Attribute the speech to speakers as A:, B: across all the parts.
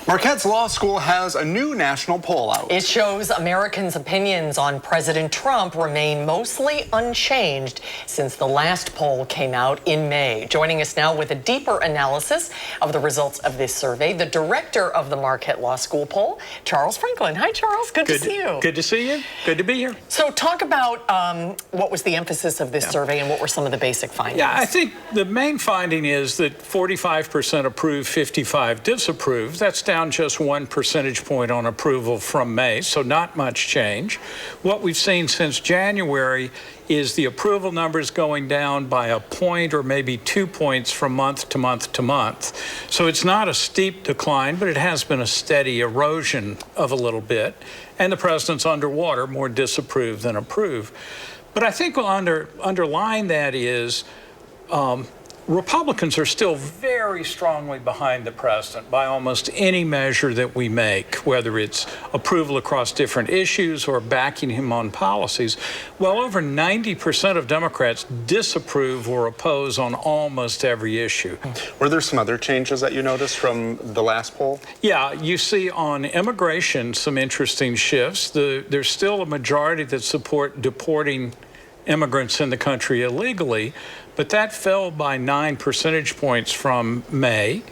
A: Marquette Law School has a new national poll out.
B: It shows Americans' opinions on President Trump remain mostly unchanged since the last poll came out in May. Joining us now with a deeper analysis of the results of this survey, the director of the Marquette Law School poll, Charles Franklin. Hi, Charles. Good to see you.
C: Good to see you. Good to be here.
B: So talk about what was the emphasis of this survey and what were some of the basic findings?
C: Yeah, I think the main finding is that 45% approve, 55 disapprove. That's down just 1 percentage point on approval from May, so not much change. What we've seen since January is the approval numbers going down by a point or maybe 2 points from month to month to month. So it's not a steep decline, but it has been a steady erosion of a little bit. And the president's underwater, more disapprove than approve. But I think underlying that is Republicans are still very strongly behind the president by almost any measure that we make, whether it's approval across different issues or backing him on policies. Well, over 90% of Democrats disapprove or oppose on almost every issue.
A: Were there some other changes that you noticed from the last poll?
C: Yeah, you see on immigration some interesting shifts. There's still a majority that support deporting immigrants in the country illegally, but that fell by 9 percentage points from May.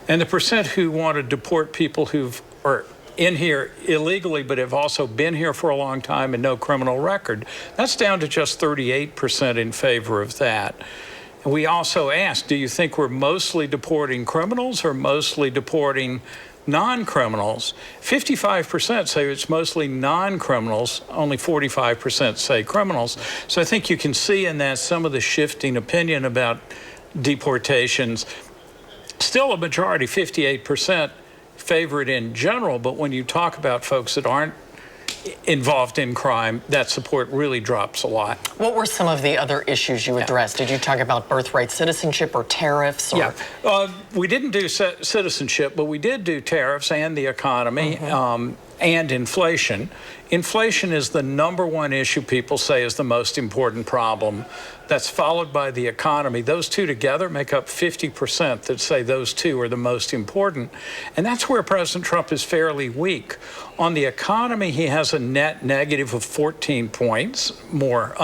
C: And the percent who want to deport people who are in here illegally but have also been here for a long time and no criminal record, that's down to just 38% in favor of that. And we also asked, do you think we're mostly deporting criminals or mostly deporting non-criminals? 55% say it's mostly non-criminals, only 45% say criminals. So I think you can see in that some of the shifting opinion about deportations. Still a majority, 58%, favor it in general, but when you talk about folks that aren't involved in crime, that support really drops a lot.
B: What were some of the other issues you addressed? Did you talk about birthright citizenship or tariffs? Or?
C: Yeah, we didn't do citizenship, but we did do tariffs and the economy and inflation. Inflation is the #1 issue people say is the most important problem. That's followed by the economy. Those two together make up 50% that say those two are the most important. And that's where President Trump is fairly weak. On the economy, he has a net negative of 14 points, more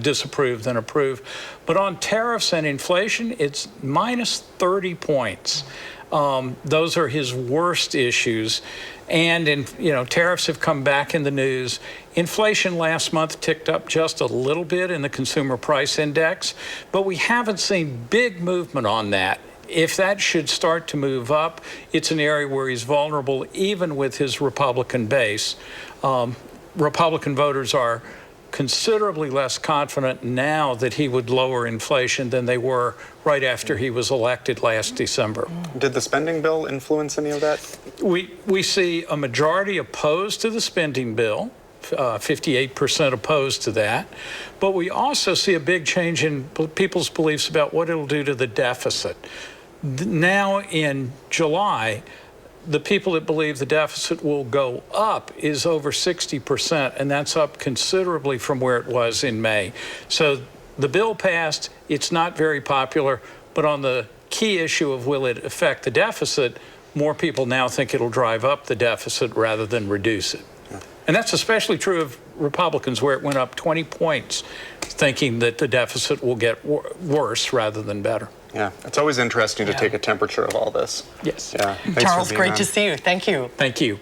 C: disapprove than approve. But on tariffs and inflation, it's minus 30 points. Those are his worst issues. And tariffs have come back in the news. Inflation last month ticked up just a little bit in the consumer price index, but we haven't seen big movement on that. If that should start to move up, it's an area where he's vulnerable, even with his Republican base. Republican voters are considerably less confident now that he would lower inflation than they were right after he was elected last December.
A: Did the spending bill influence any of that?
C: We see a majority opposed to the spending bill, 58% opposed to that, but we also see a big change in people's beliefs about what it'll do to the deficit. Now in July, the people that believe the deficit will go up is over 60%, and that's up considerably from where it was in May. So the bill passed, it's not very popular, but on the key issue of will it affect the deficit, more people now think it'll drive up the deficit rather than reduce it. Yeah. And that's especially true of Republicans, where it went up 20 points, thinking that the deficit will get worse rather than better.
A: Yeah, it's always interesting to take a temperature of all this.
C: Yes.
A: Yeah.
B: Charles, great to see you. Thank you.
C: Thank you.